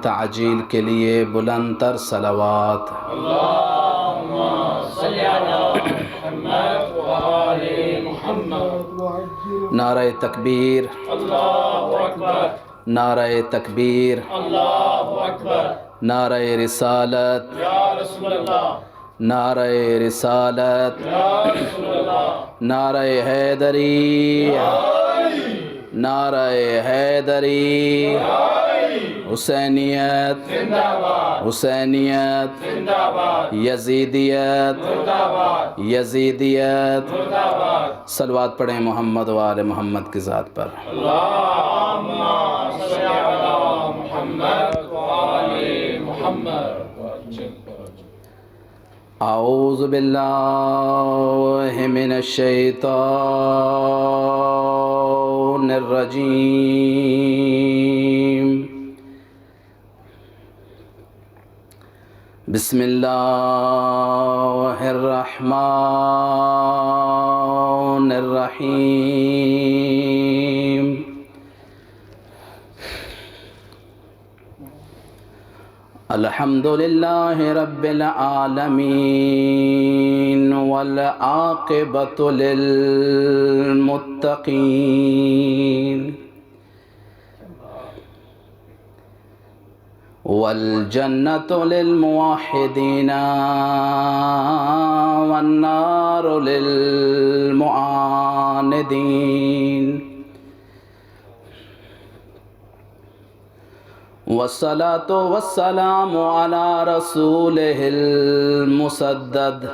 تعجیل کے لیے بلند تر صلوات۔ اللہم صلی علی محمد وآل محمد۔ نعرہ تکبیر، اللہ اکبر، نعرہ تکبیر، اللہ اکبر، نعرہ رسالت، یا رسول اللہ، نعرہ رسالت، یا رسول اللہ، نعرہ حیدری، نعرہ حیدری، حسینیت، زندہ باد، حسینیت، زندہ باد، یزیدیت، زندہ باد، یزیدیت۔ زندہ باد۔ صلوات پڑھیں محمد و آل محمد کی ذات پر۔ اللہم صلی علی محمد وآل محمد۔ اعوذ باللہ من الشیطان الرجیم، بسم اللہ الرحمن الرحیم۔ الحمد للہ رب العالمین والعاقبۃ للمتقین والجنۃ للموحدین والنار للمعاندین، والصلاة والسلام على رسوله المسدد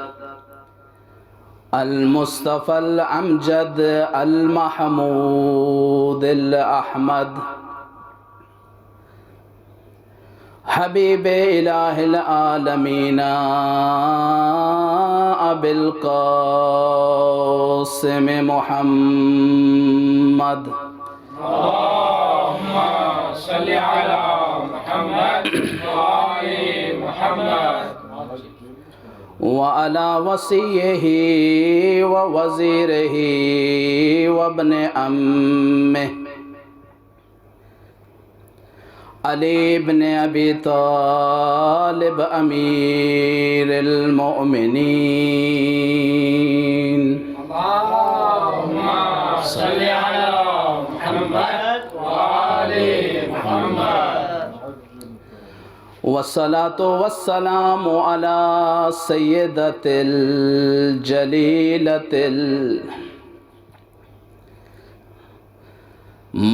المصطفى الأمجد المحمود الأحمد، حبیب الہ العالمین ابی القاسم محمد، اللہم صلی علی محمد وآل محمد، وعلى وصیہ ووزیرہ وابن عمہ علی بن ابی طالب امیر المؤمنین، اللہم صلی علی محمد وآل محمد، والصلاة والسلام على سیدۃ الجلیلۃ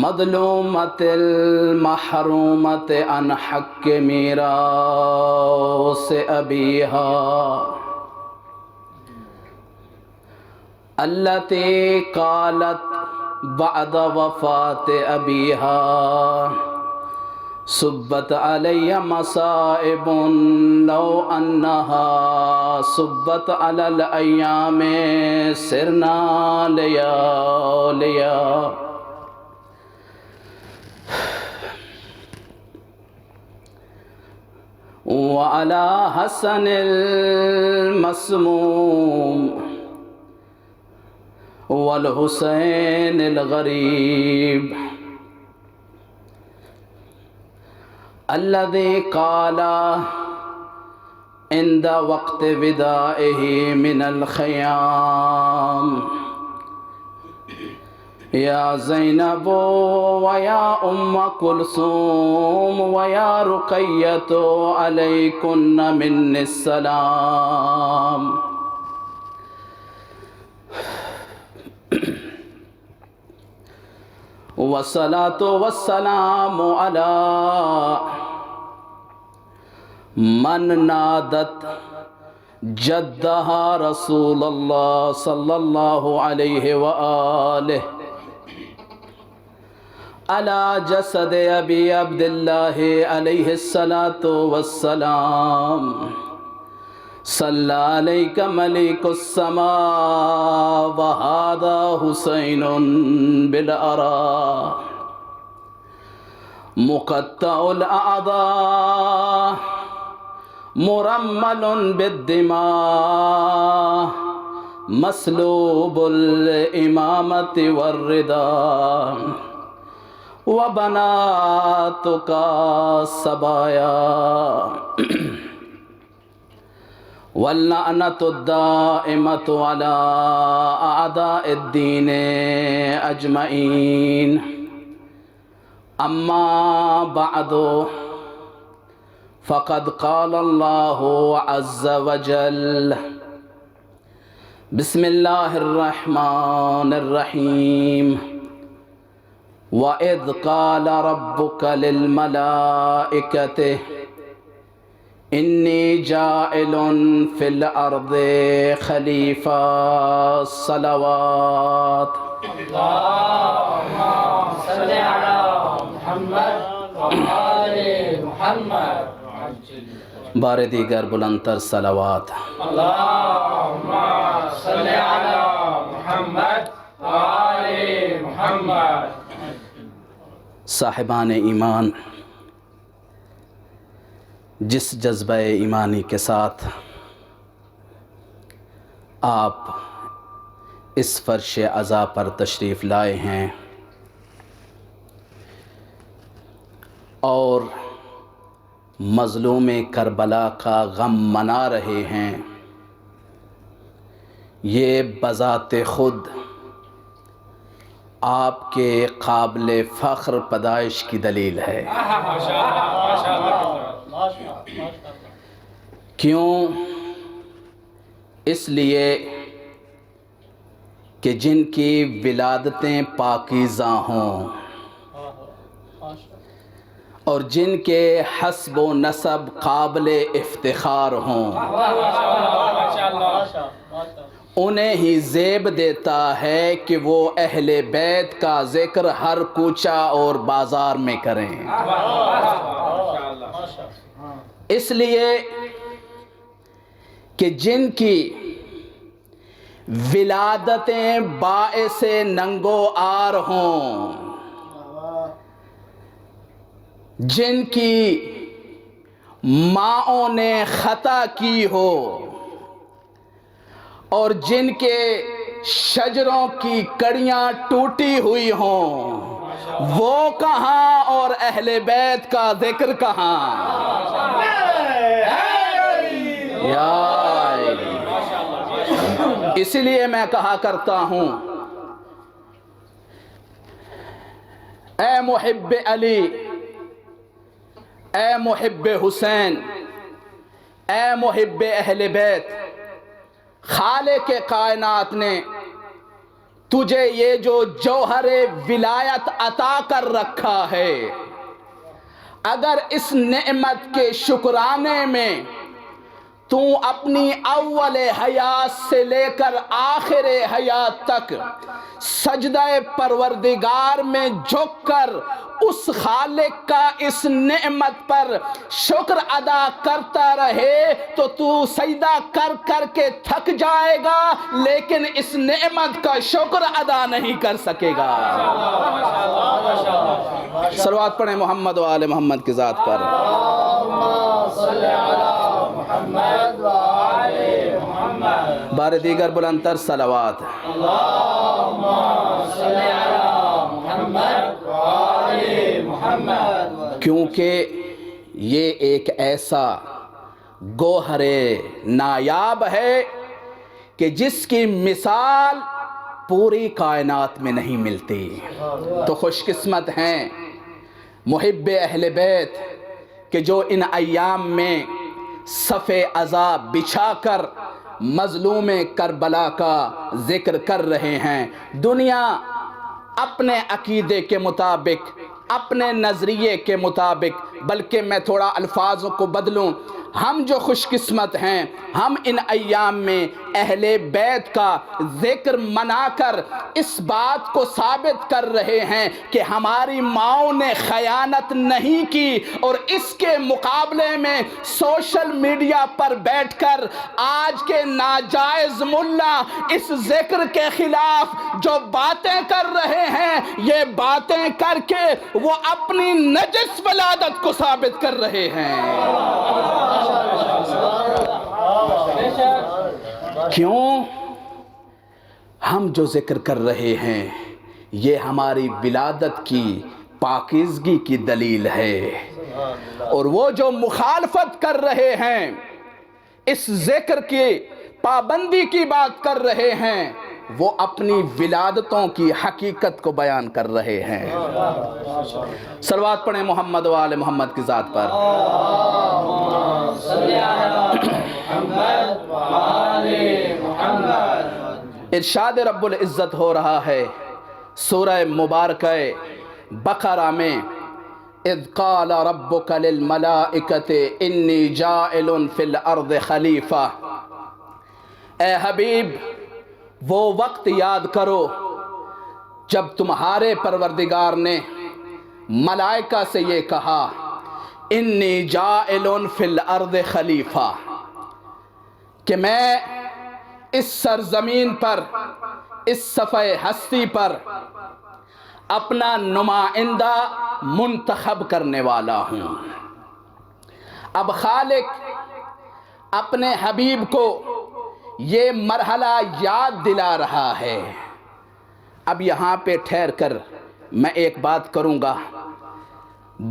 مظلومۃ المحرومۃ عن حق میراث ابیہا، التي قالت بعد وفاة ابیہا صبت علی مصائب لو انہا صبت علی الایام سرنا لیالیا، وعلى حسن المسموم والحسین الغریب الذي قال عند وقت ودائه من الخيام، یا زینب ویا ام کلثوم ویا رقیۃ علیکن منی السلام، والصلاة والسلام على من نادت جدها رسول اللہ صلی اللہ علیہ وآلہ على جسد ابی عبداللہ علیہ الصلاة والسلام، صلی علیک ملک السماء وہذا حسین بالعراء، مقطع الاعضاء مرمل بالدماء، مسلوب الامامة والرداء، وبناتك سبايا واللعنة الدائمة على أعداء الدين أجمعين أما بعد فقد قال الله عز وجل بسم الله الرحمن الرحيم وَإِذْ قَالَ رَبُّكَ لِلْمَلَائِكَةِ إِنِّي جَاعِلٌ فِي الْأَرْضِ خَلِيفَةً صلوات اللهم صل على محمد وآل محمد بار دیگر بلندتر صلوات اللهم صل على محمد وآل محمد صاحبان ایمان، جس جذبہ ایمانی کے ساتھ آپ اس فرش عزا پر تشریف لائے ہیں اور مظلوم کربلا کا غم منا رہے ہیں، یہ بذات خود آپ کے قابل فخر پیدائش کی دلیل ہے۔ کیوں؟ اس لیے کہ جن کی ولادتیں پاکیزہ ہوں اور جن کے حسب و نسب قابل افتخار ہوں، انہیں ہی زیب دیتا ہے کہ وہ اہل بیت کا ذکر ہر کوچہ اور بازار میں کریں۔ اس لیے کہ جن کی ولادتیں باعث ننگو آر ہوں، جن کی ماؤں نے خطا کی ہو اور جن کے شجروں کی کڑیاں ٹوٹی ہوئی ہوں، وہ کہاں اور اہل بیت کا ذکر کہاں؟ یا علی۔ اسی لیے میں کہا کرتا ہوں، اے محب علی، اے محب حسین، اے محب اہل بیت، خالق کائنات نے تجھے یہ جو جوہر ولایت عطا کر رکھا ہے، اگر اس نعمت کے شکرانے میں تو اپنی اول حیات سے لے کر آخر حیات تک سجدہ پروردگار میں جھک کر اس خالق کا اس نعمت پر شکر ادا کرتا رہے تو تو سجدہ کر کر کے تھک جائے گا، لیکن اس نعمت کا شکر ادا نہیں کر سکے گا۔ صلوات پڑھیں محمد و آل محمد کی ذات پر۔ بار دیگر بلندتر صلوات۔ کیونکہ یہ ایک ایسا گوہر نایاب ہے کہ جس کی مثال پوری کائنات میں نہیں ملتی۔ تو خوش قسمت ہیں محب اہل بیت کہ جو ان ایام میں صف عزا بچھا کر مظلوم کربلا کا ذکر کر رہے ہیں۔ دنیا اپنے عقیدے کے مطابق، اپنے نظریے کے مطابق، بلکہ میں تھوڑا الفاظوں کو بدلوں، ہم جو خوش قسمت ہیں، ہم ان ایام میں اہل بیت کا ذکر منا کر اس بات کو ثابت کر رہے ہیں کہ ہماری ماؤں نے خیانت نہیں کی، اور اس کے مقابلے میں سوشل میڈیا پر بیٹھ کر آج کے ناجائز ملا اس ذکر کے خلاف جو باتیں کر رہے ہیں، یہ باتیں کر کے وہ اپنی نجس ولادت کو ثابت کر رہے ہیں۔ کیوں؟ ہم جو ذکر کر رہے ہیں یہ ہماری ولادت کی پاکیزگی کی دلیل ہے، اور وہ جو مخالفت کر رہے ہیں، اس ذکر کی پابندی کی بات کر رہے ہیں، وہ اپنی ولادتوں کی حقیقت کو بیان کر رہے ہیں۔ صلوات پڑھیں محمد و آل محمد کی ذات پر۔ ارشاد رب العزت ہو رہا ہے سورہ مبارکہ بقرہ میں، اذ قال ربک للملائکۃ انی جاعل فی الارض خلیفہ۔ اے حبیب، وہ وقت یاد کرو جب تمہارے پروردگار نے ملائکہ سے یہ کہا، انی جاعل فی الارض خلیفہ، کہ میں اس سرزمین پر، اس صفحہ ہستی پر اپنا نمائندہ منتخب کرنے والا ہوں۔ اب خالق اپنے حبیب کو یہ مرحلہ یاد دلا رہا ہے۔ اب یہاں پہ ٹھہر کر میں ایک بات کروں گا۔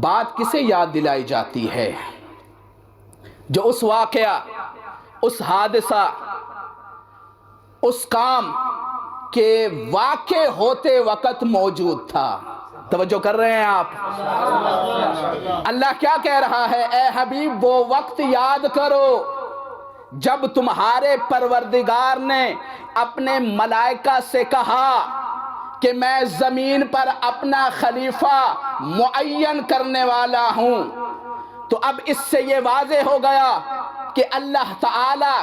بات کسے یاد دلائی جاتی ہے؟ جو اس واقعہ، اس حادثہ، اس کام کے واقع ہوتے وقت موجود تھا۔ توجہ کر رہے ہیں آپ؟ اللہ کیا کہہ رہا ہے؟ اے حبیب، وہ وقت یاد کرو جب تمہارے پروردگار نے اپنے ملائکہ سے کہا کہ میں زمین پر اپنا خلیفہ معین کرنے والا ہوں۔ تو اب اس سے یہ واضح ہو گیا کہ اللہ تعالی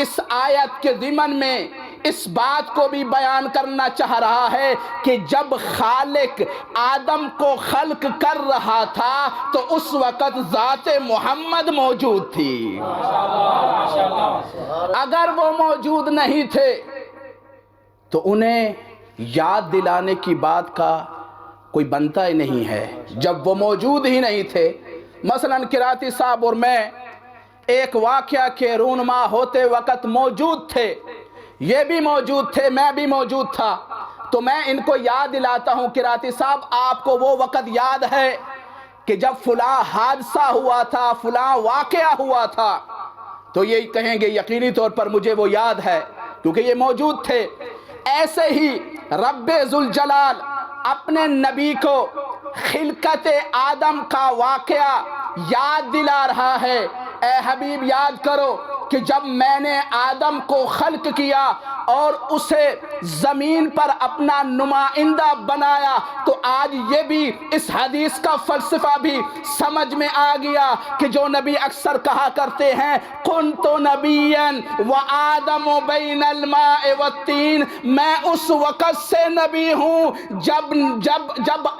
اس آیت کے ضمن میں اس بات کو بھی بیان کرنا چاہ رہا ہے کہ جب خالق آدم کو خلق کر رہا تھا تو اس وقت ذات محمد موجود تھی۔ اگر وہ موجود نہیں تھے تو انہیں یاد دلانے کی بات کا کوئی بنتا ہی نہیں ہے، جب وہ موجود ہی نہیں تھے۔ مثلاً کراتی صاحب اور میں ایک واقعہ کے رونما ہوتے وقت موجود تھے، یہ بھی موجود تھے، میں بھی موجود تھا، تو میں ان کو یاد دلاتا ہوں، کراتی صاحب آپ کو وہ وقت یاد ہے کہ جب فلاں حادثہ ہوا تھا، فلاں واقعہ ہوا تھا، تو یہ کہیں گے یقینی طور پر مجھے وہ یاد ہے کیونکہ یہ موجود تھے۔ ایسے ہی رب ذوالجلال اپنے نبی کو خلقت آدم کا واقعہ یاد دلا رہا ہے۔ اے حبیب، یاد کرو کہ جب میں نے آدم کو خلق کیا اور اسے زمین پر اپنا نمائندہ بنایا، تو آج یہ بھی اس حدیث کا فلسفہ بھی سمجھ میں آ گیا کہ جو نبی اکثر کہا کرتے ہیں کنت نبیا وآدم بین الماء والطین، میں اس وقت سے نبی ہوں جب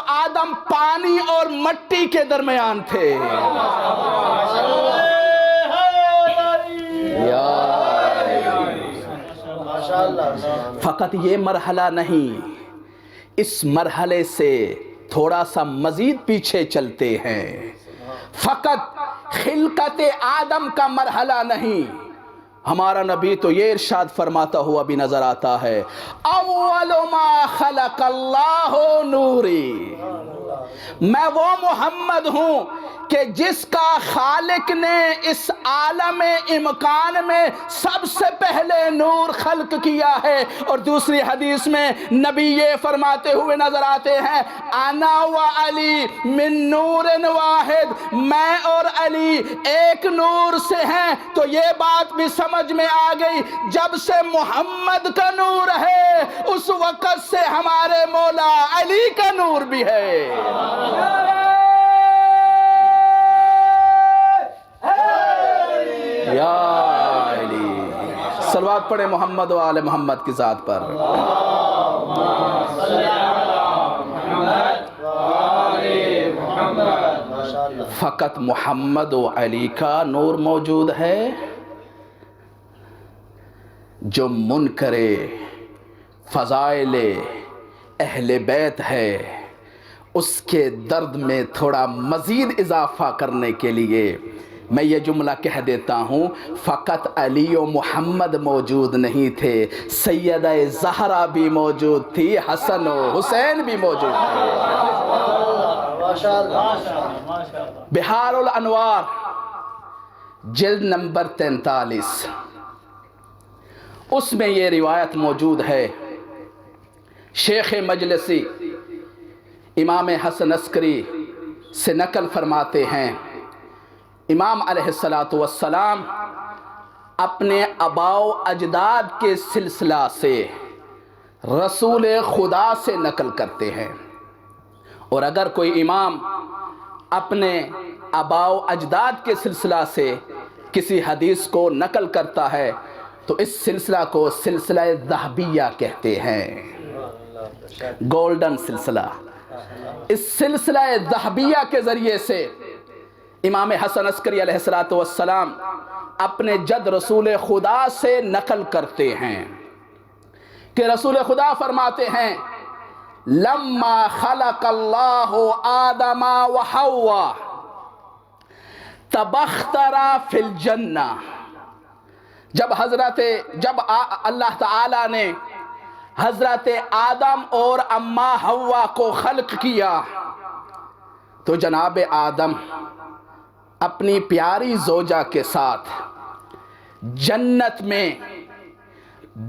آدم پانی اور مٹی کے درمیان تھے۔ فقط یہ مرحلہ نہیں، اس مرحلے سے تھوڑا سا مزید پیچھے چلتے ہیں۔ فقط خلقت آدم کا مرحلہ نہیں، ہمارا نبی تو یہ ارشاد فرماتا ہوا بھی نظر آتا ہے، اول ما خلق اللہ نوری، میں وہ محمد ہوں کہ جس کا خالق نے اس عالم امکان میں سب سے پہلے نور خلق کیا ہے۔ اور دوسری حدیث میں نبی یہ فرماتے ہوئے نظر آتے ہیں، انا و علی من نور واحد، میں اور علی ایک نور سے ہیں۔ تو یہ بات بھی سمجھ میں آ گئی، جب سے محمد کا نور ہے اس وقت سے ہمارے مولا علی کا نور بھی ہے۔ یا علی، صلوات پڑھے محمد و آل محمد کی ذات پر۔ فقط محمد و علی کا نور موجود ہے، جو منکر فضائل اہل بیت ہے اس کے درد میں تھوڑا مزید اضافہ کرنے کے لیے میں یہ جملہ کہہ دیتا ہوں، فقط علی و محمد موجود نہیں تھے، سیدہ زہرا بھی موجود تھی، حسن و حسین بھی موجود تھے۔ بحار الانوار جلد نمبر 43، اس میں یہ روایت موجود ہے، شیخ مجلسی امام حسن عسکری سے نقل فرماتے ہیں، امام علیہ السلام اپنے آباء و اجداد کے سلسلہ سے رسول خدا سے نقل کرتے ہیں، اور اگر کوئی امام اپنے آباء و اجداد کے سلسلہ سے کسی حدیث کو نقل کرتا ہے تو اس سلسلہ کو سلسلہ ذہبیہ کہتے ہیں، گولڈن سلسلہ۔ اس سلسلہ ذہبیہ کے ذریعے سے امام حسن عسکری علیہ السلام اپنے جد رسول خدا سے نقل کرتے ہیں کہ رسول خدا فرماتے ہیں، لما خلق اللہ آدم و حوا تبخترا فی الجنہ، جب اللہ تعالیٰ نے حضرت آدم اور اماں حوا کو خلق کیا تو جناب آدم اپنی پیاری زوجہ کے ساتھ جنت میں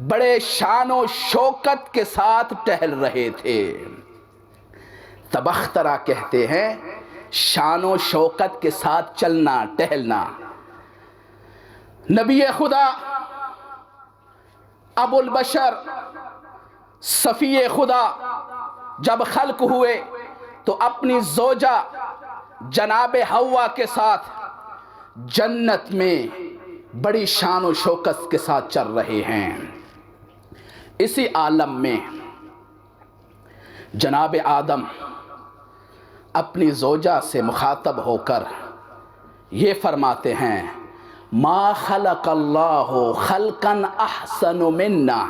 بڑے شان و شوکت کے ساتھ ٹہل رہے تھے۔ تبخترا کہتے ہیں شان و شوکت کے ساتھ چلنا، ٹہلنا۔ نبی خدا ابو البشر صفی خدا جب خلق ہوئے تو اپنی زوجہ جناب حوا کے ساتھ جنت میں بڑی شان و شوکت کے ساتھ چل رہے ہیں۔ اسی عالم میں جناب آدم اپنی زوجہ سے مخاطب ہو کر یہ فرماتے ہیں، ما خلق اللہ خلقا احسن منا،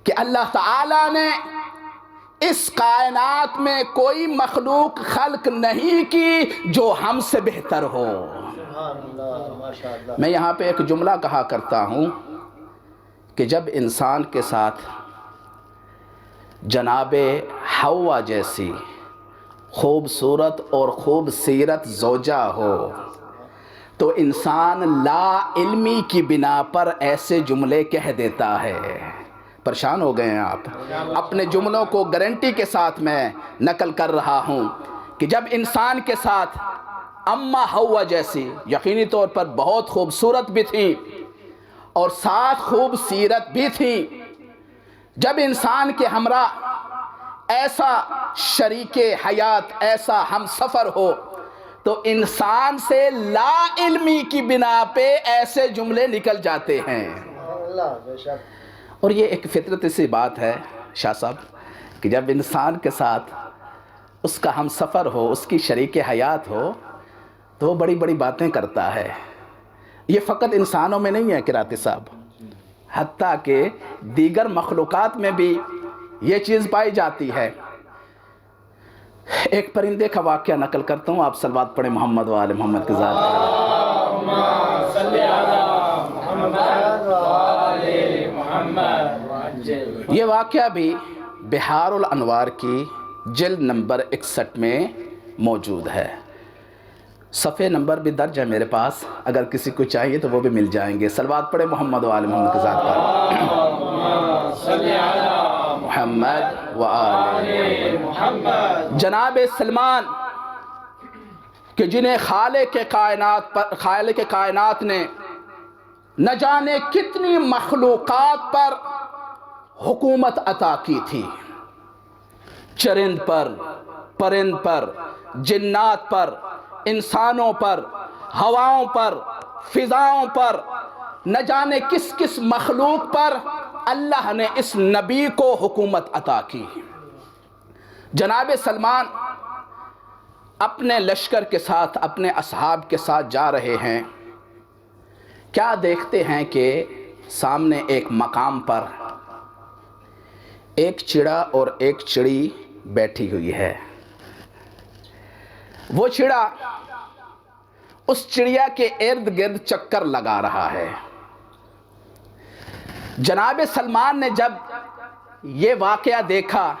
کہ اللہ تعالیٰ نے اس کائنات میں کوئی مخلوق خلق نہیں کی جو ہم سے بہتر ہو۔ میں یہاں پہ ایک جملہ کہا کرتا ہوں کہ جب انسان کے ساتھ جناب حوا جیسی خوبصورت اور خوبصیرت زوجہ ہو تو انسان لا علمی کی بنا پر ایسے جملے کہہ دیتا ہے۔ پریشان ہو گئے ہیں آپ؟ اپنے جملوں کو گارنٹی کے ساتھ میں نقل کر رہا ہوں کہ جب انسان کے ساتھ اماں حوا جیسی یقینی طور پر بہت خوبصورت بھی تھی اور ساتھ خوبصیرت بھی تھی، جب انسان کے ہمراہ ایسا شریک حیات، ایسا ہم سفر ہو تو انسان سے لا علمی کی بنا پہ ایسے جملے نکل جاتے ہیں۔ اور یہ ایک فطرت سی بات ہے شاہ صاحب کہ جب انسان کے ساتھ اس کا ہم سفر ہو، اس کی شریک حیات ہو تو وہ بڑی بڑی باتیں کرتا ہے۔ یہ فقط انسانوں میں نہیں ہے قراتی صاحب، حتیٰ کہ دیگر مخلوقات میں بھی یہ چیز پائی جاتی ہے۔ ایک پرندے کا واقعہ نقل کرتا ہوں، آپ صلوات پڑھیں محمد و آل محمد کے ذات پر۔ اللہم صلی علی محمد و آل محمد۔ یہ واقعہ بھی بحار الانوار کی جلد نمبر 61 میں موجود ہے، صفحے نمبر بھی درج ہے میرے پاس، اگر کسی کو چاہیے تو وہ بھی مل جائیں گے۔ صلوات پڑھیں محمد و آل محمد کے ذات پر۔ اللہم صلی علی محمد و آل محمد۔ جناب سلمان کہ جنہیں خالق کائنات نے نہ جانے کتنی مخلوقات پر حکومت عطا کی تھی، چرند پر، پرند پر، جنات پر، انسانوں پر، ہواؤں پر، فضاؤں پر، نہ جانے کس کس مخلوق پر اللہ نے اس نبی کو حکومت عطا کی۔ جناب سلمان اپنے لشکر کے ساتھ، اپنے اصحاب کے ساتھ جا رہے ہیں، کیا دیکھتے ہیں کہ سامنے ایک مقام پر ایک چڑا اور ایک چڑی بیٹھی ہوئی ہے۔ وہ چڑا اس چڑیا کے ارد گرد چکر لگا رہا ہے۔ جناب سلمان نے جب یہ واقعہ دیکھا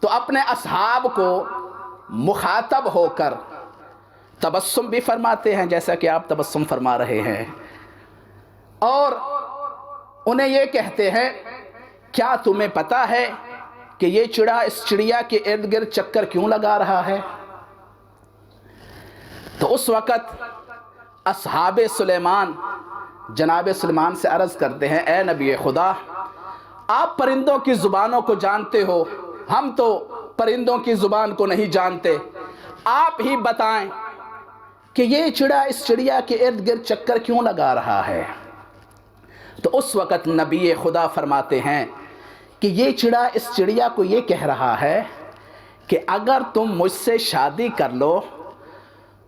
تو اپنے اصحاب کو مخاطب ہو کر تبسم بھی فرماتے ہیں جیسا کہ آپ تبسم فرما رہے ہیں، اور انہیں یہ کہتے ہیں کیا تمہیں پتا ہے کہ یہ چڑیا اس چڑیا کے ارد گرد چکر کیوں لگا رہا ہے؟ تو اس وقت اصحاب سلیمان جناب سلیمان سے عرض کرتے ہیں اے نبی خدا، آپ پرندوں کی زبانوں کو جانتے ہو، ہم تو پرندوں کی زبان کو نہیں جانتے، آپ ہی بتائیں کہ یہ چڑیا اس چڑیا کے ارد گرد چکر کیوں لگا رہا ہے؟ تو اس وقت نبی خدا فرماتے ہیں کہ یہ چڑیا اس چڑیا کو یہ کہہ رہا ہے کہ اگر تم مجھ سے شادی کر لو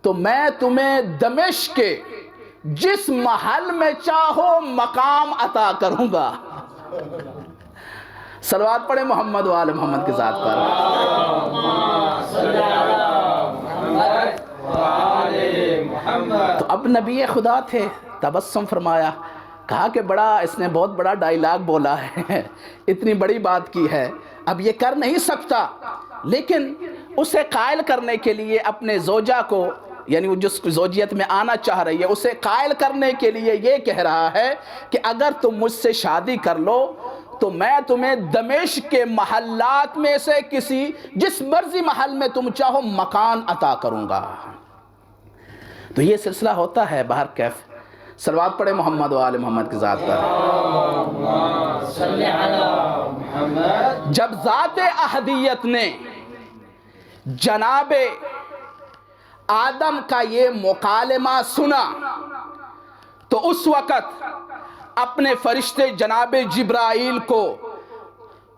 تو میں تمہیں دمشق کے جس محل میں چاہو مقام عطا کروں گا۔ صلوات پڑھیں محمد و آل محمد کی ذات پر۔ تو اب نبی خدا تھے، تبسم فرمایا، کہا کہ بڑا اس نے بہت بڑا ڈائیلاگ بولا ہے، اتنی بڑی بات کی ہے، اب یہ کر نہیں سکتا، لیکن اسے قائل کرنے کے لیے اپنے زوجہ کو، یعنی وہ جس زوجیت میں آنا چاہ رہی ہے، اسے قائل کرنے کے لیے یہ کہہ رہا ہے کہ اگر تم مجھ سے شادی کر لو تو میں تمہیں دمشق کے محلات میں سے کسی جس مرضی محل میں تم چاہو مکان عطا کروں گا۔ تو یہ سلسلہ ہوتا ہے بہر کیف۔ صلوات پڑھے محمد و آل محمد کی ذات پر۔ جب ذات احدیت نے جناب آدم کا یہ مکالمہ سنا تو اس وقت اپنے فرشتے جناب جبرائیل کو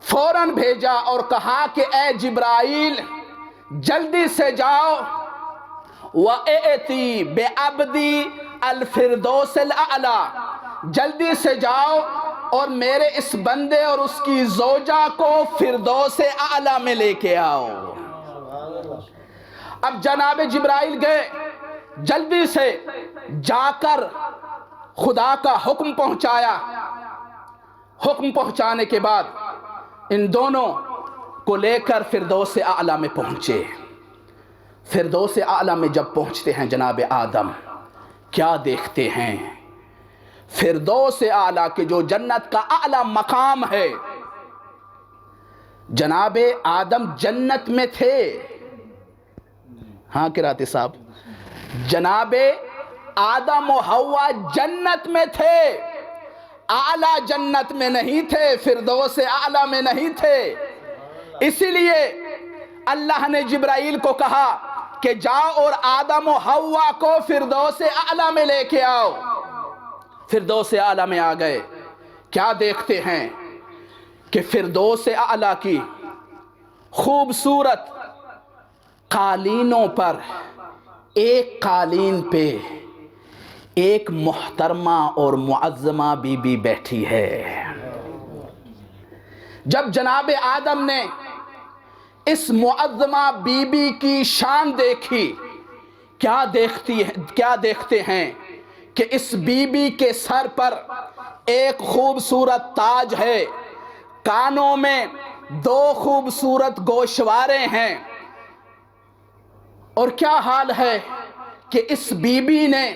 فوراً بھیجا اور کہا کہ اے جبرائیل جلدی سے جاؤ وَأَتِي بِعَبْدِي الفردوس الاعلیٰ، جلدی سے جاؤ اور میرے اس بندے اور اس کی زوجہ کو فردوس اعلیٰ میں لے کے آؤ۔ اب جناب جبرائیل گئے، جلدی سے جا کر خدا کا حکم پہنچایا۔ حکم پہنچانے کے بعد ان دونوں کو لے کر فردوس اعلیٰ میں پہنچے۔ فردوس اعلیٰ میں جب پہنچتے ہیں جناب آدم کیا دیکھتے ہیں؟ فردوس اعلیٰ کے جو جنت کا اعلیٰ مقام ہے، جناب آدم جنت میں تھے۔ ہاں کراتے صاحب، جناب آدم و حوا جنت میں تھے، اعلیٰ جنت میں نہیں تھے، فردوس اعلیٰ میں نہیں تھے۔ اسی لیے اللہ نے جبرائیل کو کہا کہ جاؤ اور آدم و حوا کو فردوس اعلیٰ میں لے کے آؤ۔ فردوس اعلیٰ میں آ گئے، کیا دیکھتے ہیں کہ فردوس اعلیٰ کی خوبصورت قالینوں پر ایک قالین پہ ایک محترمہ اور معظمہ بی بی بیٹھی ہے۔ جب جناب آدم نے اس معظمہ بی بی کی شان دیکھی، کیا دیکھتے ہیں کہ اس بی بی کے سر پر ایک خوبصورت تاج ہے، کانوں میں 2 خوبصورت گوشوارے ہیں، اور کیا حال ہے کہ اس بی بی نے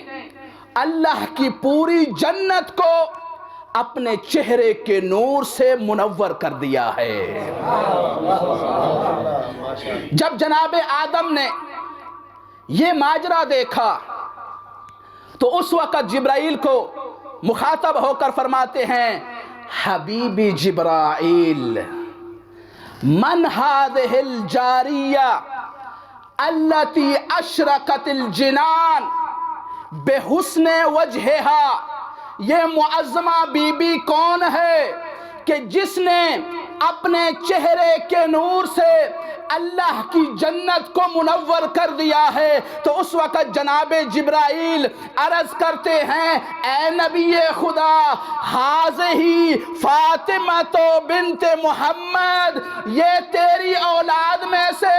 اللہ کی پوری جنت کو اپنے چہرے کے نور سے منور کر دیا ہے۔ جب جناب آدم نے یہ ماجرا دیکھا تو اس وقت جبرائیل کو مخاطب ہو کر فرماتے ہیں حبیبی جبرائیل من هذه الجاریہ التي اشرقت الجنان بحسن وجہہا، یہ معظمہ بی بی کون ہے کہ جس نے اپنے چہرے کے نور سے اللہ کی جنت کو منور کر دیا ہے، تو اس وقت جناب جبرائیل عرض کرتے ہیں اے نبی خدا، ہذہ فاطمہ بنت محمد، یہ تیری اولاد میں سے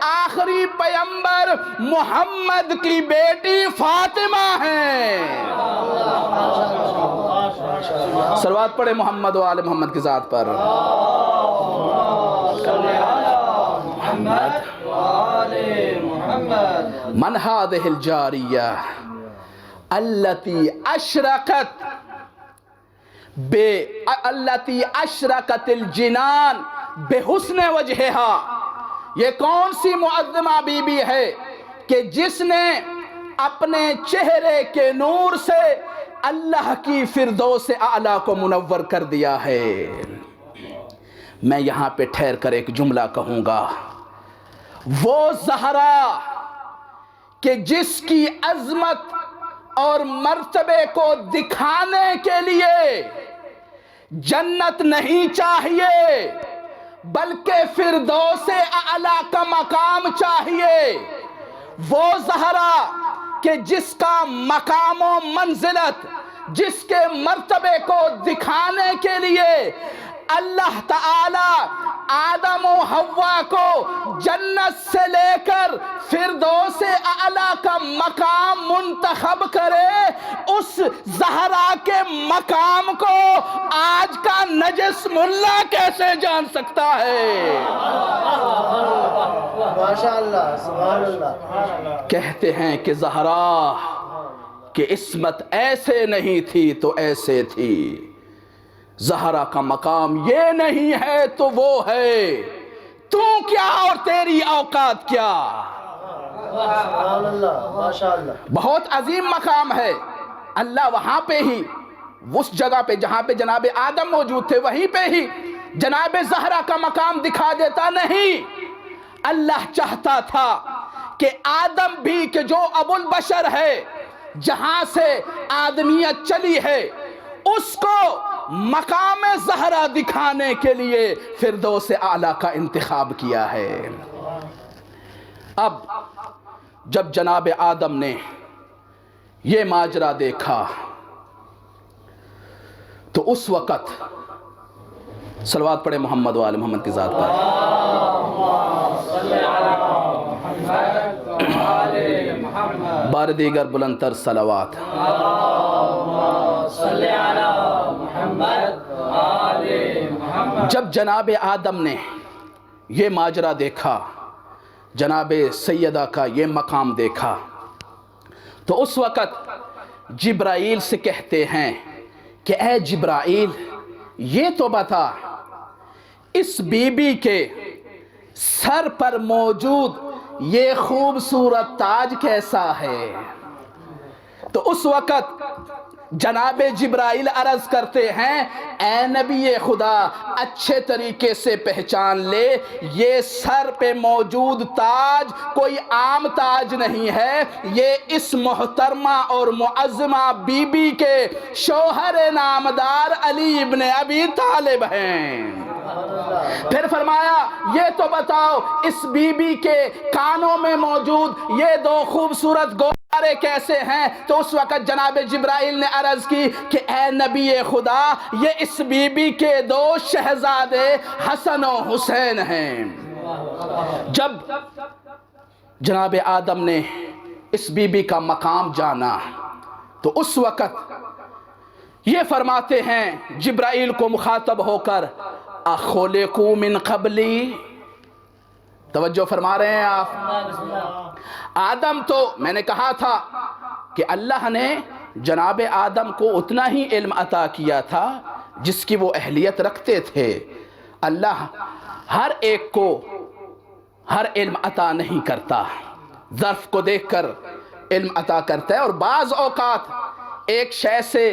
آخری پیغمبر محمد کی بیٹی فاطمہ ہیں۔ صلوات پڑھے محمد و آل محمد کی ذات پر۔ من هذه الجاریہ التي اشرقت الجنان بحسن وجہها، یہ کون سی معظمہ بی بی ہے کہ جس نے اپنے چہرے کے نور سے اللہ کی فردوس اعلیٰ کو منور کر دیا ہے۔ میں یہاں پہ ٹھہر کر ایک جملہ کہوں گا، وہ زہرا کہ جس کی عظمت اور مرتبے کو دکھانے کے لیے جنت نہیں چاہیے بلکہ فردوس اعلیٰ کا مقام چاہیے، وہ زہرا کہ جس کا مقام و منزلت، جس کے مرتبے کو دکھانے کے لیے اللہ تعالی آدم و حوا کو جنت سے لے کر فردوس اعلیٰ کا مقام منتخب کرے، اس زہرا کے مقام کو آج کا نجس ملا کیسے جان سکتا ہے؟ ماشاءاللہ، سبحان اللہ۔ کہتے ہیں کہ زہرا کہ عصمت ایسے نہیں تھی تو ایسے تھی، زہرا کا مقام یہ نہیں ہے تو وہ ہے، تو کیا اور تیری اوقات کیا؟ سبحان اللہ، ماشاءاللہ۔ بہت عظیم مقام ہے۔ اللہ وہاں پہ ہی، اس جگہ پہ جہاں پہ جناب آدم موجود تھے، وہیں پہ ہی جناب زہرا کا مقام دکھا دیتا نہیں۔ اللہ چاہتا تھا کہ آدم بھی کہ جو ابو البشر ہے، جہاں سے آدمیت چلی ہے، اس کو مقام زہرا دکھانے کے لیے فردوس اعلیٰ کا انتخاب کیا ہے۔ اب جب جناب آدم نے یہ ماجرا دیکھا تو اس وقت صلوات پڑھے محمد و آل محمد کی ذات پر۔ بار دیگر بلندتر صلوات۔ جب جناب آدم نے یہ ماجرا دیکھا، جناب سیدہ کا یہ مقام دیکھا، تو اس وقت جبرائیل سے کہتے ہیں کہ اے جبرائیل، یہ تو بتا اس بی بی کے سر پر موجود یہ خوبصورت تاج کیسا ہے؟ تو اس وقت جناب جبرائیل عرض کرتے ہیں اے نبی خدا، اچھے طریقے سے پہچان لے، یہ سر پہ موجود تاج کوئی عام تاج نہیں ہے، یہ اس محترمہ اور معظمہ بی بی کے شوہر نامدار علی ابن ابی طالب ہیں۔ پھر فرمایا یہ تو بتاؤ اس بی بی کے کانوں میں موجود یہ دو خوبصورت گوہرے کیسے ہیں؟ تو اس وقت جناب جبرائیل نے عرض کی کہ اے نبی خدا، یہ اس بی بی کے دو شہزادے حسن و حسین ہیں۔ جب جناب آدم نے اس بی بی کا مقام جانا تو اس وقت یہ فرماتے ہیں جبرائیل کو مخاطب ہو کر اخلقوا من قبلی، توجہ فرما رہے ہیں آپ؟ آدم تو میں نے کہا تھا کہ اللہ نے جناب آدم کو اتنا ہی علم عطا کیا تھا جس کی وہ اہلیت رکھتے تھے۔ اللہ ہر ایک کو ہر علم عطا نہیں کرتا، ظرف کو دیکھ کر علم عطا کرتا ہے، اور بعض اوقات ایک شے سے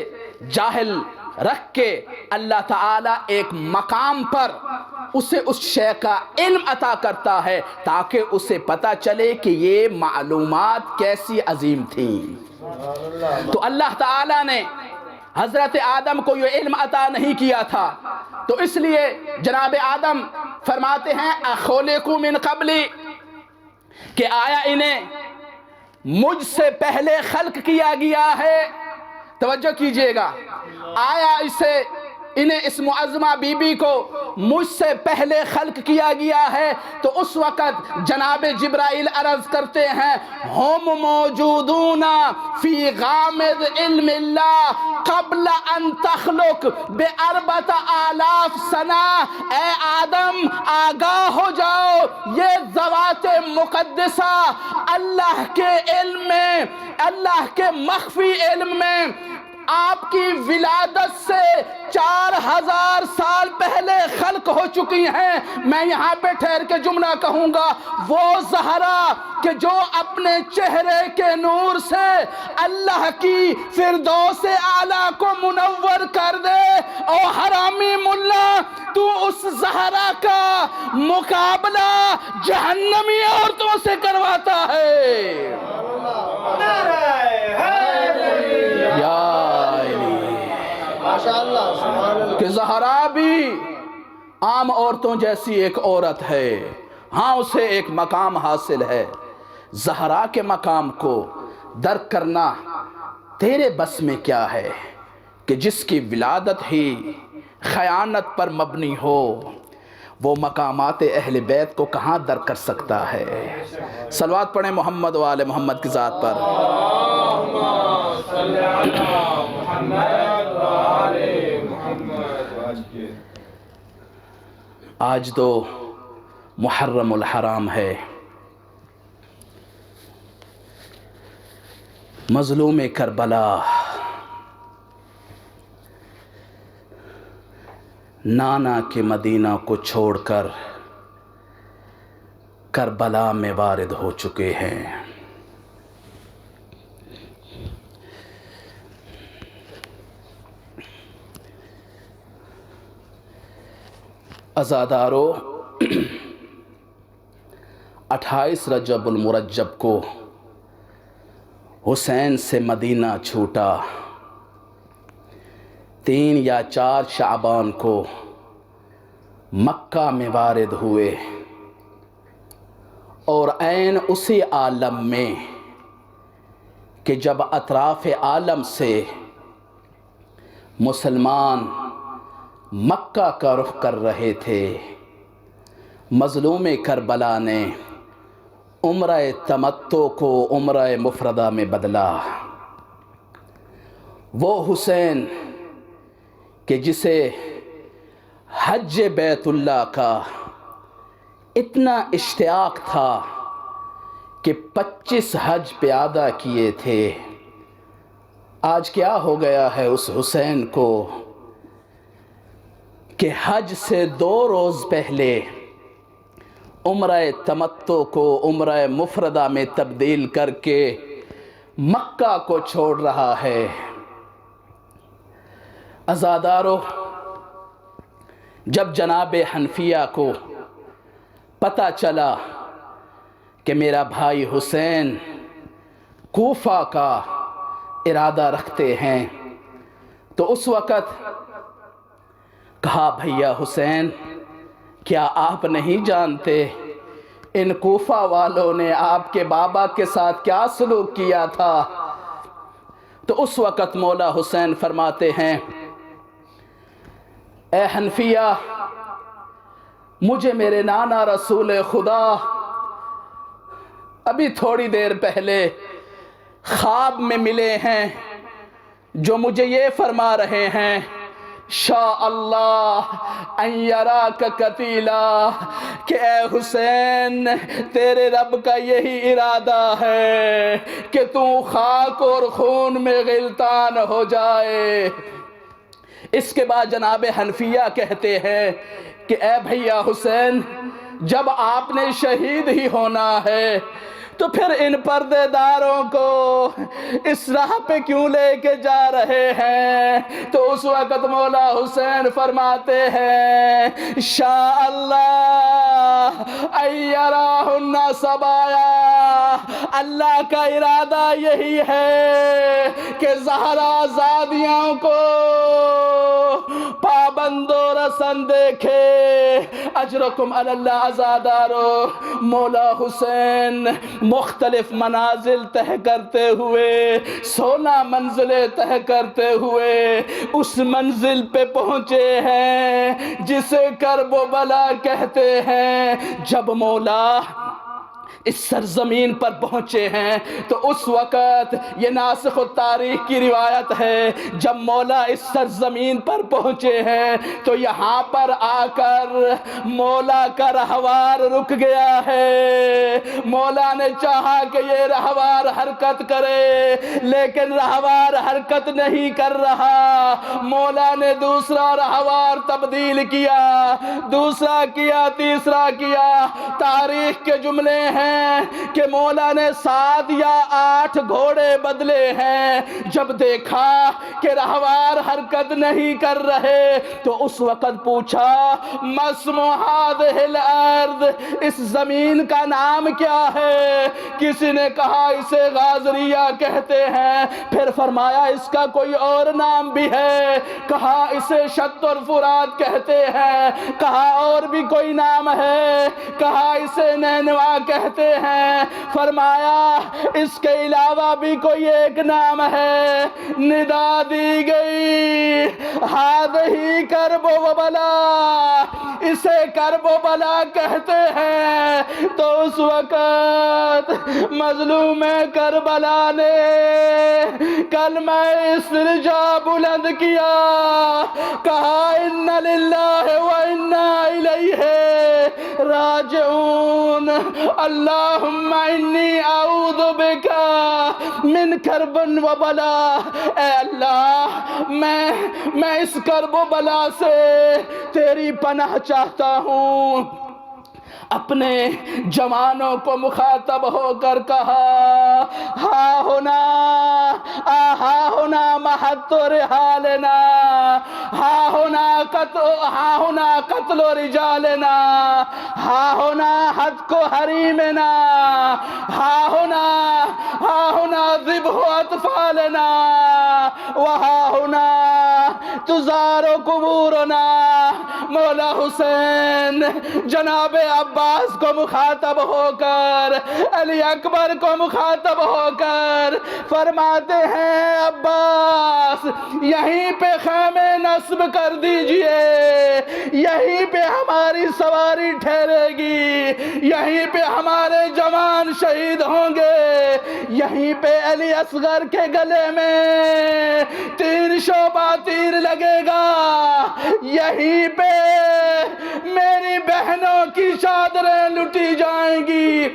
جاہل رکھ کے اللہ تعالیٰ ایک مقام پر اسے اس شے کا علم عطا کرتا ہے تاکہ اسے پتہ چلے کہ یہ معلومات کیسی عظیم تھیں۔ تو اللہ تعالیٰ نے حضرت آدم کو یہ علم عطا نہیں کیا تھا، تو اس لیے جناب آدم فرماتے ہیں اخلقوا من قبلی، کہ آیا انہیں مجھ سے پہلے خلق کیا گیا ہے؟ توجہ کیجئے گا، آیا انہیں اس معظمہ بی بی کو مجھ سے پہلے خلق کیا گیا ہے؟ تو اس وقت جناب جبرائیل عرض کرتے ہیں ہم موجودون فی غامض علم اللہ قبل ان تخلق باربعۃ آلاف سنہ، اے آدم آگاہ ہو جاؤ، یہ ذوات مقدسہ اللہ کے علم میں، اللہ کے مخفی علم میں آپ کی ولادت سے 4000 سال پہلے خلق ہو چکی ہیں۔ میں یہاں پہ ٹھہر کے جملہ کہوں گا، وہ زہرا کہ جو اپنے چہرے کے نور سے اللہ کی فردوس اعلیٰ کو منور کر دے، او حرامی ملا تو اس زہرا کا مقابلہ جہنمی عورتوں سے کرواتا ہے۔ ماشاءاللہ، سبحان اللہ۔ کہ زہرا بھی عام عورتوں جیسی ایک عورت ہے، ہاں اسے ایک مقام حاصل ہے۔ زہرا کے مقام کو درک کرنا تیرے بس میں کیا ہے کہ جس کی ولادت ہی خیانت پر مبنی ہو، وہ مقامات اہل بیت کو کہاں درک کر سکتا ہے؟ صلوات پڑھیں محمد و آل محمد کی ذات پر۔ آج تو محرم الحرام ہے، مظلوم کربلا نانا کے مدینہ کو چھوڑ کر کربلا میں وارد ہو چکے ہیں۔ عزادارو، 28 رجب المرجب کو حسین سے مدینہ چھوٹا، 3 یا 4 شعبان کو مکہ میں وارد ہوئے، اور عین اسی عالم میں کہ جب اطراف عالم سے مسلمان مکہ کا رخ کر رہے تھے، مظلوم کربلا نے عمرہ تمتع کو عمرہ مفردہ میں بدلا۔ وہ حسین کہ جسے حج بیت اللہ کا اتنا اشتیاق تھا کہ 25 حج پیادہ کیے تھے، آج کیا ہو گیا ہے اس حسین کو کہ حج سے 2 روز پہلے عمرہ تمتع کو عمرہ مفردہ میں تبدیل کر کے مکہ کو چھوڑ رہا ہے۔ عزادارو، جب جناب حنفیہ کو پتہ چلا کہ میرا بھائی حسین کوفہ کا ارادہ رکھتے ہیں، تو اس وقت کہا بھیا حسین، کیا آپ نہیں جانتے ان کوفہ والوں نے آپ کے بابا کے ساتھ کیا سلوک کیا تھا؟ تو اس وقت مولا حسین فرماتے ہیں اے حنفیہ، مجھے میرے نانا رسول خدا ابھی تھوڑی دیر پہلے خواب میں ملے ہیں، جو مجھے یہ فرما رہے ہیں شاء اللہ ان یراک قتیلا، کہ اے حسین تیرے رب کا یہی ارادہ ہے کہ تو خاک اور خون میں غلطان ہو جائے۔ اس کے بعد جناب حنفیہ کہتے ہیں کہ اے بھیا حسین، جب آپ نے شہید ہی ہونا ہے تو پھر ان پردے داروں کو اس راہ پہ کیوں لے کے جا رہے ہیں؟ تو اس وقت مولا حسین فرماتے ہیں شاء اللہ ایراہن سبایا، اللہ کا ارادہ یہی ہے کہ زہرا زادیوں کو پابند و رسن دیکھے۔ اجرکم علی اللہ عزادارو، مولا حسین مختلف منازل طے کرتے ہوئے 16 منزلیں طے کرتے ہوئے اس منزل پہ پہنچے ہیں جسے کرب و بلا کہتے ہیں۔ جب مولا اس سرزمین پر پہنچے ہیں تو اس وقت یہ ناسخ التاریخ کی روایت ہے، جب مولا اس سرزمین پر پہنچے ہیں تو یہاں پر آ کر مولا کا رہوار رک گیا ہے۔ مولا نے چاہا کہ یہ رہوار حرکت کرے لیکن رہوار حرکت نہیں کر رہا۔ مولا نے دوسرا رہوار تبدیل کیا، دوسرا کیا، تیسرا کیا۔ تاریخ کے جملے ہیں کہ مولا نے 7 یا 8 گھوڑے بدلے ہیں۔ جب دیکھا کہ رہوار حرکت نہیں کر رہے تو اس وقت پوچھا مسم هذه الارض، اس زمین کا نام کیا ہے؟ کسی نے کہا اسے غازریہ کہتے ہیں، پھر فرمایا اس کا کوئی اور نام بھی ہے، کہا اسے شط الفرات کہتے ہیں، کہا اور بھی کوئی نام ہے، کہا اسے نینوا کہتے ہیں، فرمایا اس کے علاوہ بھی کوئی ایک نام ہے۔ ندا دی گئی ہذہ کرب و بلا، اسے کرب و بلا کہتے ہیں۔ تو اس وقت مظلوم کربلا نے کلمہ استرجاع بلند کیا، کہا ان للہ و انا الیہ راجعون، اللہم انی اعوذ بک من کرب و بلا۔ اے اللہ میں اس کرب و بلا سے تیری پناہ چاہتا ہوں۔ اپنے جوانوں کو مخاطب ہو کر کہا ہا ہونا محط رحالنا، ہا ہونا قتل رجالنا، ہا ہونا حد کو حریمنا، ہا ہونا ذبح اطفالنا، وہا ہونا تزار قبورنا۔ مولا حسین جناب عباس کو مخاطب ہو کر، علی اکبر کو مخاطب ہو کر فرماتے ہیں عباس یہیں پہ خیمے نصب کر دیجئے، یہیں پہ ہماری سواری ٹھہرے گی، یہیں پہ ہمارے جوان شہید ہوں گے، یہیں پہ علی اصغر کے گلے میں 3 شعبہ تیر لگے گا، یہیں پہ میری بہنوں کی چادریں لٹی جائیں گی۔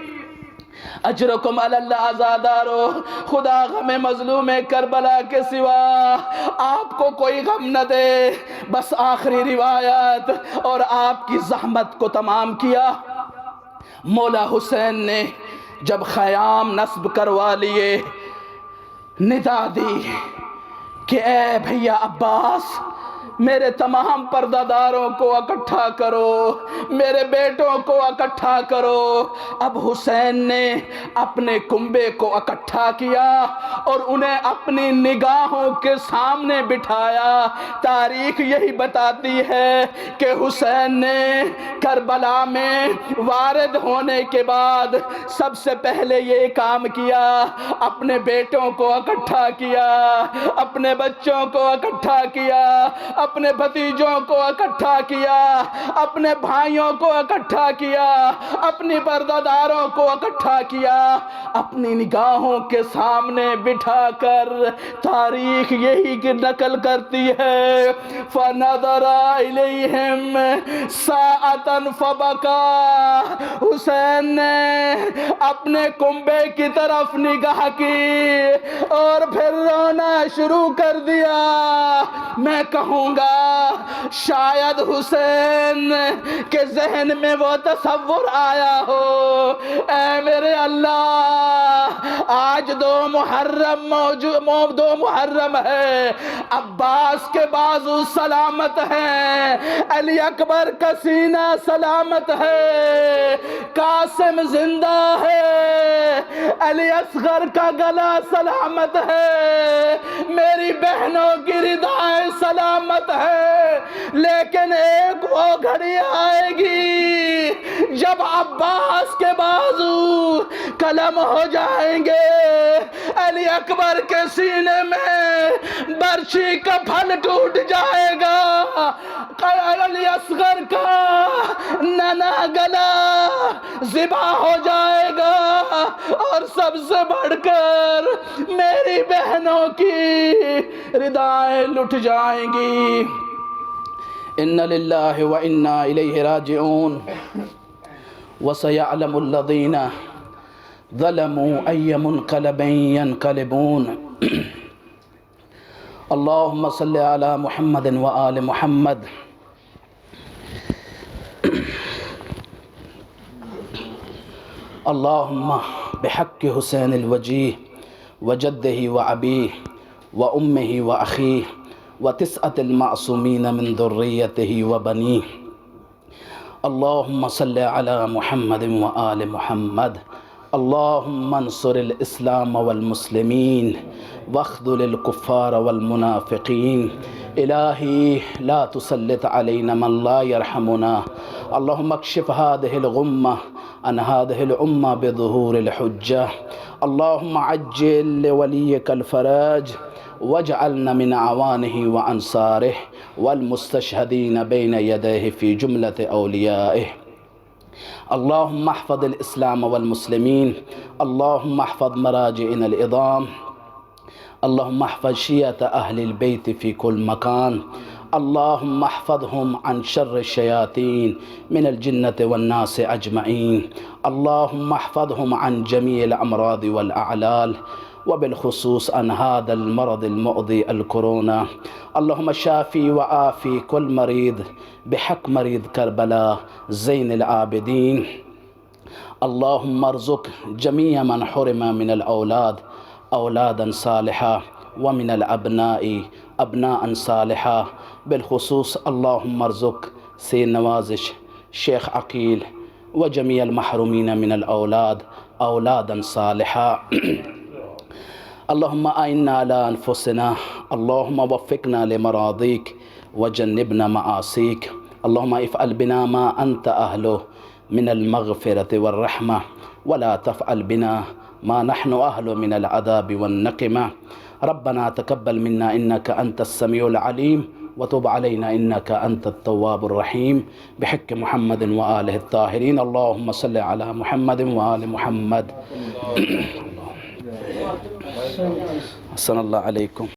اجرکم علی اللہ عزادارو، خدا غم مظلوم کربلا کے سوا آپ کو کوئی غم نہ دے۔ بس آخری روایت اور آپ کی زحمت کو تمام کیا۔ مولا حسین نے جب خیام نصب کروا لیے، ندا دی کہ اے بھیا عباس میرے تمام پردہ داروں کو اکٹھا کرو، میرے بیٹوں کو اکٹھا کرو۔ اب حسین نے اپنے کنبے کو اکٹھا کیا اور انہیں اپنی نگاہوں کے سامنے بٹھایا۔ تاریخ یہی بتاتی ہے کہ حسین نے کربلا میں وارد ہونے کے بعد سب سے پہلے یہ کام کیا، اپنے بیٹوں کو اکٹھا کیا، اپنے بچوں کو اکٹھا کیا، اپنے بھتیجوں کو اکٹھا کیا، اپنے بھائیوں کو اکٹھا کیا، اپنی پردہ داروں کو اکٹھا کیا، اپنی نگاہوں کے سامنے بٹھا کر تاریخ یہی کی نقل کرتی ہے فَنَظَرَ إِلَيْهِمْ سَاعَةً فَبَكَى۔ حسین نے اپنے کنبے کی طرف نگاہ کی اور پھر رونا شروع کر دیا۔ میں کہوں کہوں گا شاید حسین کے ذہن میں وہ تصور آیا ہو، اے میرے اللہ آج 2 محرم ہے، عباس کے بازو سلامت ہیں، علی اکبر کا سینہ سلامت ہے، قاسم زندہ ہے، علی اصغر کا گلا سلامت ہے، میری بہنوں کی ردائیں سلامت ہے، لیکن ایک وہ گھڑی آئے گی جب عباس کے بازو قلم ہو جائیں گے، علی اکبر کے سینے میں برچھی کا پھل ٹوٹ جائے گا، علی اصغر کا ننا گلا ذبح ہو جائے گا، اور سب سے بڑھ کر میری بہنوں کی ردائیں لٹ جائیں گی۔ ان للہ وانا الیہ راجعون وسيعلم الذين ظلموا أي منقلب ينقلبون۔ اللهم صل على محمد وآل محمد۔ اللهم بحق حسین الوجیہ وجدہ وأبیہ وأمہ وأخیہ وتسعة المعصومین من ذریتہ وبنیہ۔ اللهم صل على محمد وآل محمد۔ اللهم انصر الإسلام والمسلمين واخذل الكفار والمنافقين۔ إلهي لا تسلط علينا من لا يرحمنا۔ اللهم اكشف هذه الغمة عن هذه الأمة بظهور الحجة۔ اللهم عجل لوليك الفرج واجعلنا من أعوانه وأنصاره والمستشهدين بين يديه في جملة أوليائه۔ اللهم احفظ الإسلام والمسلمين، اللهم احفظ مراجعنا العظام، اللهم احفظ شيعة أهل البيت في كل مكان، اللهم احفظهم عن شر الشياطين من الجنة والناس أجمعين، اللهم احفظهم عن جميع الأمراض والأعلال، وبالخصوص عن هذا المرض المؤذي الكورونا۔ اللهم شافي وآفي كل مريض بحق مريض كربلاء زين العابدين۔ اللهم ارزق جميع من حرم من الأولاد أولادا صالحة، ومن الأبناء أبناء صالحة، بالخصوص اللهم ارزق سید نوازش شیخ عقیل وجميع المحرومين من الأولاد أولادا صالحة۔ اللهم أعنا على أنفسنا، اللهم وفقنا لمراضيك وجنبنا معاصيك، اللهم افعل بنا ما أنت أهله من المغفرة والرحمة، ولا تفعل بنا ما نحن أهله من العذاب والنقمة۔ ربنا تقبل منا إنك أنت السميع العليم، وتب علينا إنك أنت التواب الرحيم، بحق محمد وآله الطاهرين۔ اللهم صل على محمد وآل محمد۔ صلی اللہ علیکم۔